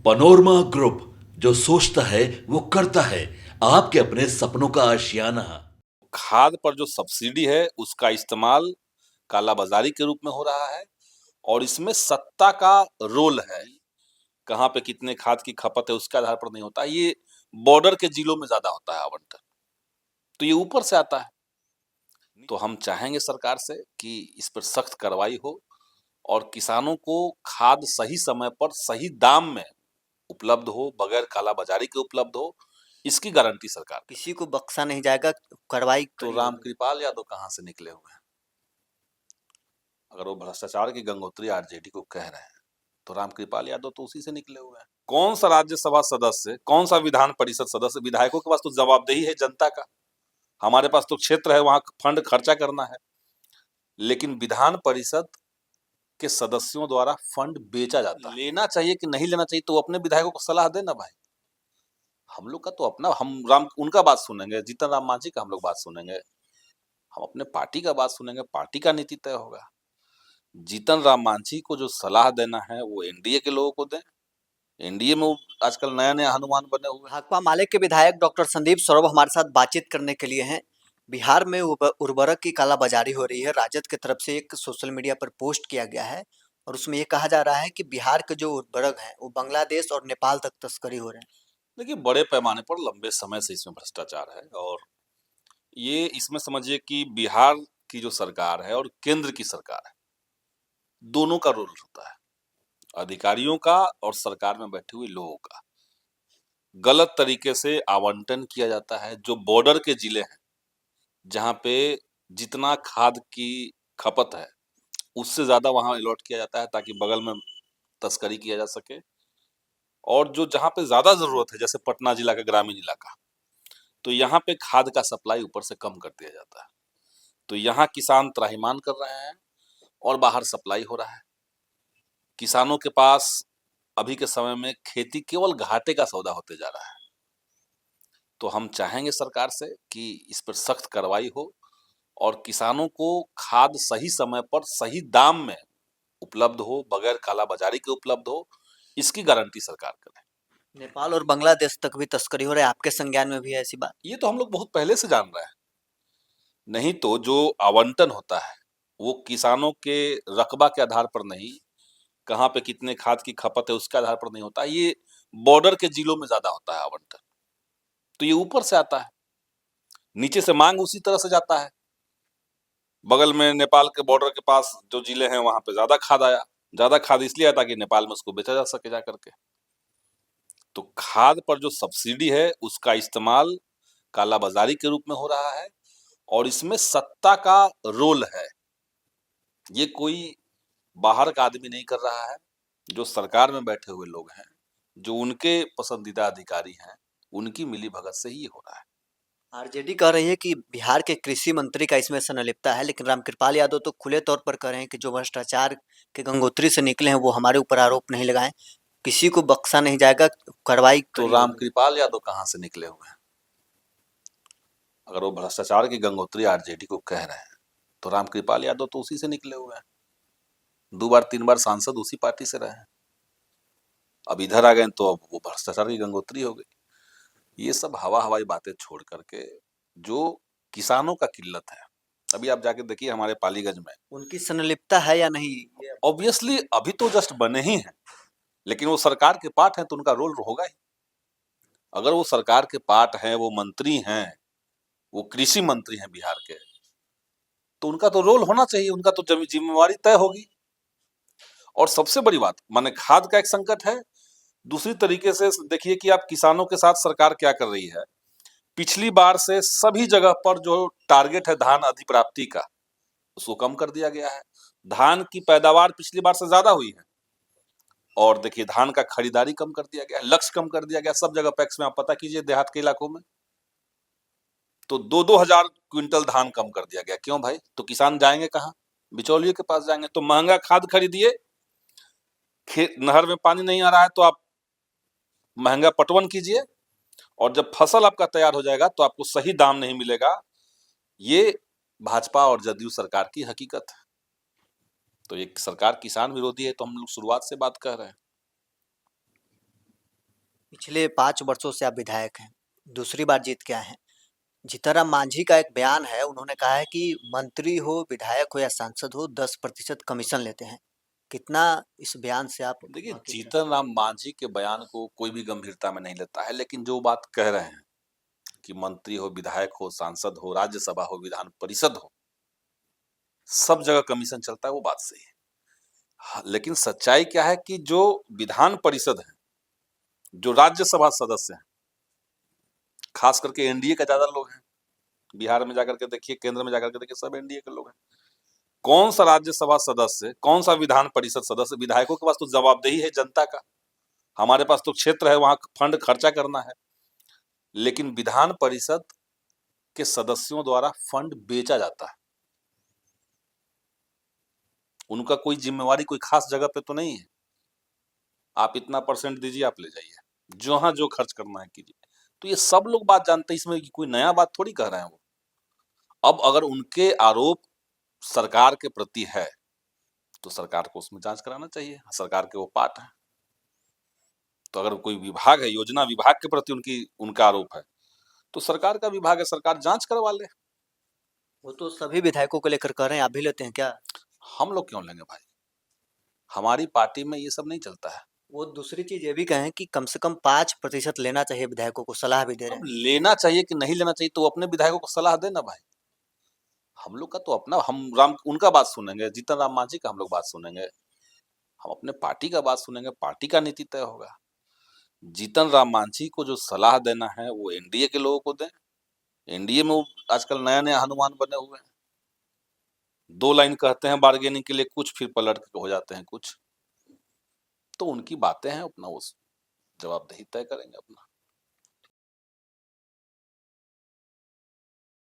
Panorama group जो सोचता है वो करता है। आपके अपने सपनों का आशियाना। खाद पर जो सब्सिडी है उसका इस्तेमाल कालाबाजारी के रूप में हो रहा है और इसमें सत्ता का रोल है। कहाँ पे कितने खाद की खपत है उसके आधार पर नहीं होता, ये बॉर्डर के जिलों में ज्यादा होता है आवंटन, तो ये ऊपर से आता है। तो हम चाहेंगे सरकार से कि इस पर सख्त कार्रवाई हो और किसानों को खाद सही समय पर सही दाम में उपलब्ध हो, बगैर कालाबाजारी के उपलब्ध हो, इसकी गारंटी सरकार करे। किसी को बख्शा नहीं जाएगा, कार्रवाई तो कड़ी राम होगी। कृपाल यादव कहाँ से निकले हुए हैं? अगर वो भ्रष्टाचार की गंगोत्री आरजेडी को कह रहे हैं तो रामकृपाल यादव तो उसी से निकले हुए हैं। कौन सा राज्यसभा सदस्य, कौन सा विधान परिषद सदस्य, विधायकों के पास तो जवाबदेही है जनता का। हमारे पास तो क्षेत्र है, वहां फंड खर्चा करना है, लेकिन विधान परिषद के सदस्यों द्वारा फंड बेचा जाता है। लेना चाहिए कि नहीं लेना चाहिए तो वो अपने विधायकों को सलाह देना भाई। हम लोग का तो अपना, हम राम उनका बात सुनेंगे, जीतन राम मांझी का हम लोग बात सुनेंगे, हम अपने पार्टी का बात सुनेंगे, पार्टी का नीति तय होगा। जीतन राम मांझी को जो सलाह देना है वो एनडीए के लोगों को दें। एनडीए में वो आजकल नया नया हनुमान बने हुए हैं। भाकपा माले के विधायक डॉक्टर संदीप सौरभ हमारे साथ बातचीत करने के लिए हैं। बिहार में उर्वरक की कालाबाजारी हो रही है। राजद की तरफ से एक सोशल मीडिया पर पोस्ट किया गया है और उसमें ये कहा जा रहा है कि बिहार के जो उर्वरक हैं वो बांग्लादेश और नेपाल तक तस्करी हो रहे हैं। देखिए, बड़े पैमाने पर लंबे समय से इसमें भ्रष्टाचार है और ये इसमें समझिए कि बिहार की जो सरकार है और केंद्र की सरकार है, दोनों का रोल होता है, अधिकारियों का और सरकार में बैठे हुए लोगों का। गलत तरीके से आवंटन किया जाता है। जो बॉर्डर के जिले हैं जहाँ पे जितना खाद की खपत है उससे ज्यादा वहां अलॉट किया जाता है ताकि बगल में तस्करी किया जा सके। और जो जहाँ पे ज्यादा जरूरत है, जैसे पटना जिला का ग्रामीण इलाका, तो यहाँ पे खाद का सप्लाई ऊपर से कम कर दिया जाता है। तो यहाँ किसान त्राहिमाम कर रहे हैं और बाहर सप्लाई हो रहा है। किसानों के पास अभी के समय में खेती केवल घाटे का सौदा होते जा रहा है। तो हम चाहेंगे सरकार से कि इस पर सख्त कार्रवाई हो और किसानों को खाद सही समय पर सही दाम में उपलब्ध हो, बगैर कालाबाजारी के उपलब्ध हो, इसकी गारंटी सरकार करे। नेपाल और बांग्लादेश तक भी तस्करी हो रहा है, आपके संज्ञान में भी है ऐसी बात? ये तो हम लोग बहुत पहले से जान रहे हैं। नहीं तो जो आवंटन होता है वो किसानों के रकबा के आधार पर नहीं, कहाँ पे कितने खाद की खपत है उसके आधार पर नहीं होता, ये बॉर्डर के जिलों में ज्यादा होता है आवंटन। तो ये ऊपर से आता है, नीचे से मांग उसी तरह से जाता है। बगल में नेपाल के बॉर्डर के पास जो जिले हैं वहां पे ज्यादा खाद आया, ज्यादा खाद इसलिए आया ताकि नेपाल में उसको बेचा जा सके जा करके। तो खाद पर जो सब्सिडी है उसका इस्तेमाल कालाबाजारी के रूप में हो रहा है और इसमें सत्ता का रोल है। ये कोई बाहर का आदमी नहीं कर रहा है, जो सरकार में बैठे हुए लोग हैं, जो उनके पसंदीदा अधिकारी हैं, उनकी मिलीभगत से ही ये हो रहा है। आरजेडी कह रही है कि बिहार के कृषि मंत्री का इसमें संलिप्तता है, लेकिन रामकृपाल यादव तो खुले तौर पर कह रहे हैं कि जो भ्रष्टाचार के गंगोत्री से निकले हैं वो हमारे ऊपर आरोप नहीं लगाएं, किसी को बख्शा नहीं जाएगा, कार्रवाई तो कड़ी होगी। रामकृपाल यादव कहाँ से निकले हुए हैं? अगर वो भ्रष्टाचार की गंगोत्री आरजेडी को कह रहे हैं तो रामकृपाल यादव तो उसी से निकले हुए हैं। 2 बार 3 बार सांसद उसी पार्टी से रहे हैं। अब इधर आ गए तो अब वो भ्रष्टाचार की गंगोत्री हो गई। ये सब हवा हवाई बातें छोड़ करके जो किसानों का किल्लत है, अभी आप जाके देखिए हमारे पालीगंज में, उनकी संलिप्तता है या नहीं ऑब्वियसली अभी तो जस्ट बने ही हैं, लेकिन वो सरकार के पार्ट हैं तो उनका रोल होगा ही। अगर वो सरकार के पार्ट हैं, वो मंत्री हैं, वो कृषि मंत्री हैं बिहार के, तो उनका तो रोल होना चाहिए, उनका तो जिम्मेवारी तय होगी। और सबसे बड़ी बात, माने खाद का एक संकट है, दूसरी तरीके से देखिए कि आप किसानों के साथ सरकार क्या कर रही है। पिछली बार से सभी जगह पर जो टारगेट है धान अधिप्राप्ति का, उसको कम कर दिया गया है। धान की पैदावार पिछली बार से ज्यादा हुई है और देखिए धान का खरीदारी कम कर दिया गया, लक्ष्य कम कर दिया गया सब जगह। पैक्स में आप पता कीजिए देहात के इलाकों में तो 2-2 हजार क्विंटल धान कम कर दिया गया। क्यों भाई? तो किसान जाएंगे कहाँ? बिचौलिए के पास जाएंगे। तो महंगा खाद खरीदिए, नहर में पानी नहीं आ रहा है तो आप महंगा पटवन कीजिए, और जब फसल आपका तैयार हो जाएगा तो आपको सही दाम नहीं मिलेगा। ये भाजपा और जदयू सरकार की हकीकत है। तो ये सरकार किसान विरोधी है तो हम लोग शुरुआत से बात कर रहे हैं। पिछले 5 वर्षों से आप विधायक हैं, दूसरी बार जीत के आए हैं। जीतनराम मांझी का एक बयान है, उन्होंने कहा है कि मंत्री हो, विधायक हो या सांसद हो, 10% कमीशन लेते हैं। कितना इस बयान से आप देखिए, वाकिफ़ हैं? जीतन राम मांझी के बयान को कोई भी गंभीरता में नहीं लेता है, लेकिन जो बात कह रहे हैं कि मंत्री हो, विधायक हो, सांसद हो, राज्यसभा हो, विधान परिषद हो, सब जगह कमीशन चलता है, वो बात सही है। हाँ, लेकिन सच्चाई क्या है कि जो विधान परिषद है, जो राज्यसभा सदस्य हैं, खास करके एनडीए का ज्यादा लोग हैं। बिहार में जाकर के देखिए, केंद्र में जाकर के देखिए, सब एनडीए के लोग हैं। कौन सा राज्यसभा सदस्य, कौन सा विधान परिषद सदस्य, विधायकों के पास तो जवाबदेही है जनता का। हमारे पास तो क्षेत्र है, वहां फंड खर्चा करना है, लेकिन विधान परिषद के सदस्यों द्वारा फंड बेचा जाता है। उनका कोई जिम्मेवारी कोई खास जगह पे तो नहीं है, आप इतना परसेंट दीजिए, आप ले जाइए, जहां जो खर्च करना है कीजिए। तो ये सब लोग बात जानते हैं, इसमें कोई नया बात थोड़ी कह रहे हैं वो। अब अगर उनके आरोप सरकार के प्रति है, तो सरकार को उसमें जांच कराना चाहिए, सरकार के वो पार्ट है। तो अगर कोई विभाग है, योजना विभाग के प्रति उनका आरोप है, तो सरकार का विभाग है, सरकार जांच करवा ले। वो तो सभी विधायकों को लेकर कह रहे हैं, आप भी लेते हैं क्या? हम लोग क्यों लेंगे भाई? हमारी पार्टी में ये सब नहीं चलता है। वो दूसरी चीज़ ये भी कहें कि कम से कम 5% लेना चाहिए विधायकों को, सलाह भी दे रहे अब हैं। लेना चाहिए कि नहीं लेना चाहिए, तो वो अपने विधायकों को सलाह देना भाई। हम लोग का तो अपना, हम राम उनका बात सुनेंगे, जीतन राम मांझी का हम लोग बात सुनेंगे, हम अपने पार्टी का बात सुनेंगे, पार्टी का नीति तय होगा। जीतन राम मांझी को जो सलाह देना है वो एनडीए के लोगों को दें। एनडीए में वो आजकल नया नया हनुमान बने हुए हैं, 2 लाइन कहते हैं बार्गेनिंग के लिए, कुछ फिर पलट के हो जाते हैं कुछ। तो उनकी बातें हैं, अपना वो जवाबदेही तय करेंगे अपना।